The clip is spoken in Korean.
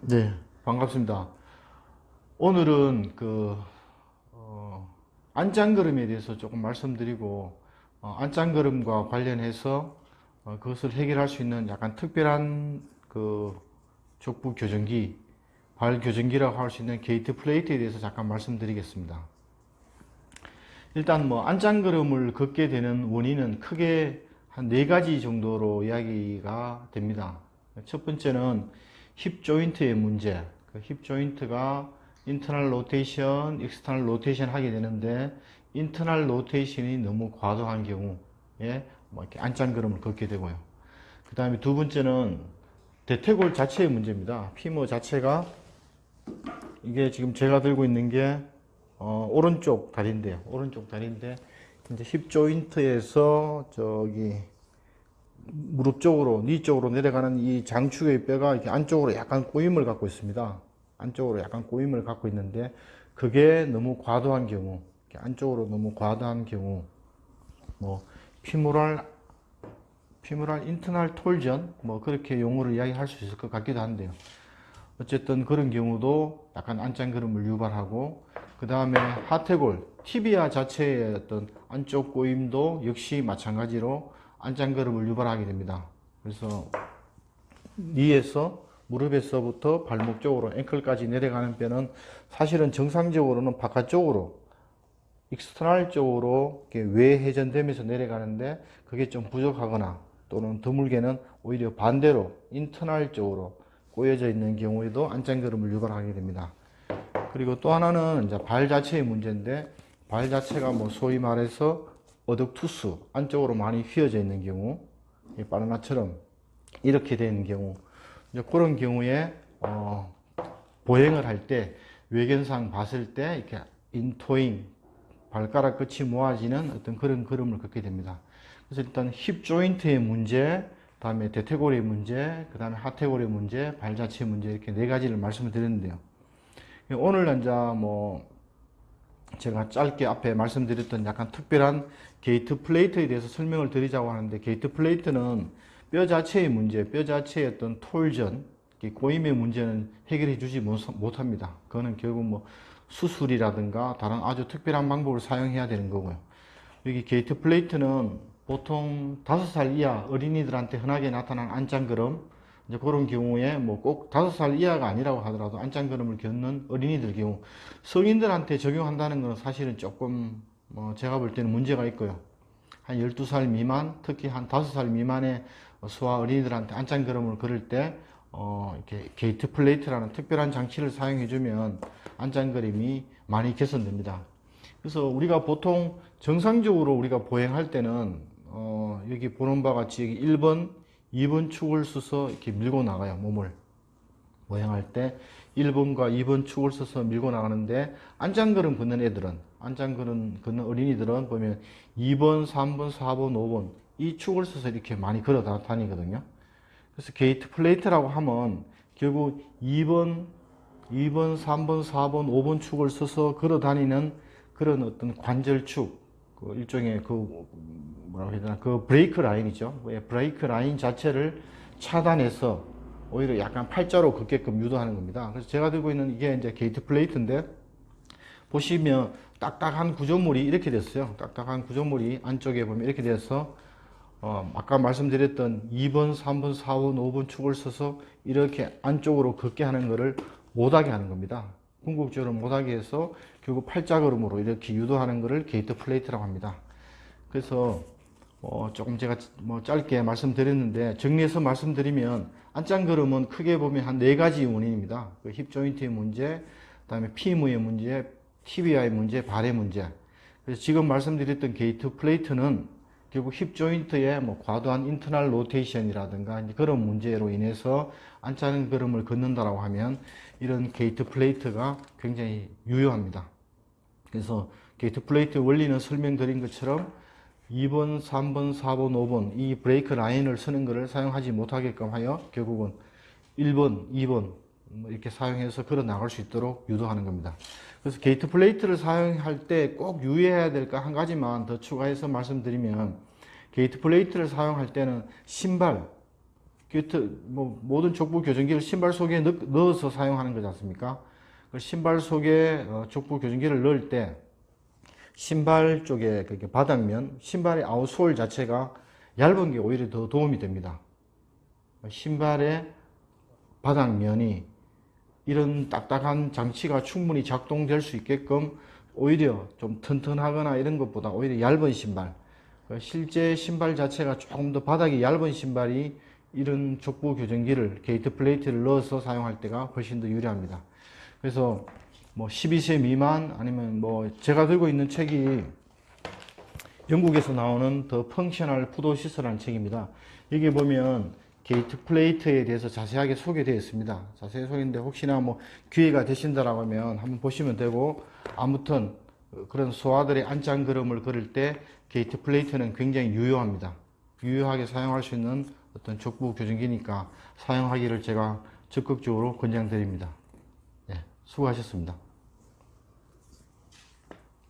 네, 반갑습니다. 오늘은 안짱걸음에 대해서 조금 말씀드리고, 안짱걸음과 관련해서 그것을 해결할 수 있는 약간 특별한 족부 교정기, 발 교정기라고 할 수 있는 게이트 플레이트에 대해서 잠깐 말씀드리겠습니다. 일단 안짱걸음을 걷게 되는 원인은 크게 한 네 가지 정도로 이야기가 됩니다. 첫 번째는 힙 조인트의 문제. 힙 조인트가 인터널 로테이션, 익스터널 로테이션 하게 되는데 인터널 로테이션이 너무 과도한 경우에 이렇게 안짱걸음을 걷게 되고요. 그 다음에 두 번째는 대퇴골 자체의 문제입니다. 피모 자체가 이게 지금 제가 들고 있는 게 오른쪽 다리인데요. 오른쪽 다리인데 이제 힙 조인트에서 저기 무릎 쪽으로, 니 쪽으로 내려가는 이 장축의 뼈가 이렇게 안쪽으로 약간 꼬임을 갖고 있습니다. 안쪽으로 약간 꼬임을 갖고 있는데 그게 너무 과도한 경우, 안쪽으로 너무 과도한 경우, 피모랄 인터널 톨전, 그렇게 용어를 이야기할 수 있을 것 같기도 한데요. 어쨌든 그런 경우도 약간 안짱걸음을 유발하고, 그 다음에 하태골, 티비아 자체의 어떤 안쪽 꼬임도 역시 마찬가지로 안짱걸음을 유발하게 됩니다. 그래서 니에서 무릎에서부터 발목 쪽으로 앵클까지 내려가는 뼈는 사실은 정상적으로는 바깥쪽으로 익스터널 쪽으로 외회전되면서 내려가는데 그게 좀 부족하거나 또는 드물게는 오히려 반대로 인터널 쪽으로 꼬여져 있는 경우에도 안짱걸음을 유발하게 됩니다. 그리고 또 하나는 이제 발 자체의 문제인데, 발 자체가 소위 말해서 어덕투스 안쪽으로 많이 휘어져 있는 경우, 바나나처럼 이렇게 되는 경우, 이제 그런 경우에 보행을 할 때 외견상 봤을 때 이렇게 인토잉, 발가락 끝이 모아지는 어떤 그런 걸음을 걷게 됩니다. 그래서 일단 힙 조인트의 문제, 다음에 대퇴골의 문제, 그 다음에 하태골의 문제, 발 자체의 문제, 이렇게 네 가지를 말씀을 드렸는데요. 오늘 이제 제가 짧게 앞에 말씀드렸던 약간 특별한 게이트 플레이트에 대해서 설명을 드리자고 하는데, 게이트 플레이트는 뼈 자체의 문제, 뼈 자체의 어떤 톨전, 꼬임의 문제는 해결해 주지 못합니다. 그거는 결국 수술이라든가 다른 아주 특별한 방법을 사용해야 되는 거고요. 여기 게이트 플레이트는 보통 5살 이하 어린이들한테 흔하게 나타나는 안짱걸음, 이제 그런 경우에 꼭 5살 이하가 아니라고 하더라도 안짱걸음을 겪는 어린이들 경우, 성인들한테 적용한다는 것은 사실은 조금 제가 볼 때는 문제가 있고요. 한 12살 미만, 특히 한 5살 미만의 소아 어린이들한테 안짱걸음을 걸을 때 이렇게 게이트 플레이트라는 특별한 장치를 사용해주면 안짱걸음이 많이 개선됩니다. 그래서 우리가 보통 정상적으로 우리가 보행할 때는 여기 보는 바와 같이 여기 1번, 2번 축을 써서 이렇게 밀고 나가요. 몸을 보행할 때 1번과 2번 축을 써서 밀고 나가는데, 안짱걸음 걷는 애들은, 안짱걸음 걷는 어린이들은 보면 2번, 3번, 4번, 5번 이 축을 써서 이렇게 많이 걸어 다니거든요. 그래서 게이트 플레이트라고 하면 결국 2번, 3번, 4번, 5번 축을 써서 걸어 다니는 그런 어떤 관절축, 일종의 뭐라고 해야 되나, 브레이크 라인이죠. 브레이크 라인 자체를 차단해서 오히려 약간 팔자로 걷게끔 유도하는 겁니다. 그래서 제가 들고 있는 이게 이제 게이트 플레이트인데, 보시면 딱딱한 구조물이 이렇게 됐어요. 딱딱한 구조물이 안쪽에 보면 이렇게 돼서 아까 말씀드렸던 2번, 3번, 4번, 5번 축을 써서 이렇게 안쪽으로 걷게 하는 것을 못하게 하는 겁니다. 궁극적으로 못하게 해서 결국 팔자걸음으로 이렇게 유도하는 것을 게이트 플레이트라고 합니다. 그래서 조금 제가 짧게 말씀드렸는데, 정리해서 말씀드리면 안짱걸음은 크게 보면 한 네 가지 원인입니다. 힙 조인트의 문제, 그다음에 피무의 문제, 티비아의 문제, 발의 문제. 그래서 지금 말씀드렸던 게이트 플레이트는 결국 힙 조인트의 과도한 인터널 로테이션이라든가 그런 문제로 인해서 안짱걸음을 걷는다라고 하면 이런 게이트 플레이트가 굉장히 유효합니다. 그래서 게이트 플레이트 원리는 설명드린 것처럼 2번, 3번, 4번, 5번 이 브레이크 라인을 쓰는 것을 사용하지 못하게끔 하여 결국은 1번, 2번 이렇게 사용해서 걸어 나갈 수 있도록 유도하는 겁니다. 그래서 게이트 플레이트를 사용할 때 꼭 유의해야 될 거 한 가지만 더 추가해서 말씀드리면, 게이트 플레이트를 사용할 때는 신발, 모든 족부 교정기를 신발 속에 넣어서 사용하는 거지 않습니까? 그 신발 속에 족부 교정기를 넣을 때 신발 쪽에 바닥면, 신발의 아웃솔 자체가 얇은 게 오히려 더 도움이 됩니다. 신발의 바닥면이 이런 딱딱한 장치가 충분히 작동될 수 있게끔 오히려 좀 튼튼하거나 이런 것보다 오히려 얇은 신발, 실제 신발 자체가 조금 더 바닥이 얇은 신발이 이런 족부 교정기를 게이트 플레이트를 넣어서 사용할 때가 훨씬 더 유리합니다. 그래서 뭐 12세 미만 아니면 뭐 제가 들고 있는 책이 영국에서 나오는 더 펑셔널 푸드시스라는 책입니다. 여기 보면 게이트 플레이트에 대해서 자세하게 소개되어 있습니다. 자세히 소개인데 혹시나 뭐 기회가 되신다라고 하면 한번 보시면 되고, 아무튼 그런 소아들의 안짱걸음을 걸을 때 게이트 플레이트는 굉장히 유효합니다. 유효하게 사용할 수 있는 어떤 족부 교정기니까 사용하기를 제가 적극적으로 권장드립니다. 네, 수고하셨습니다.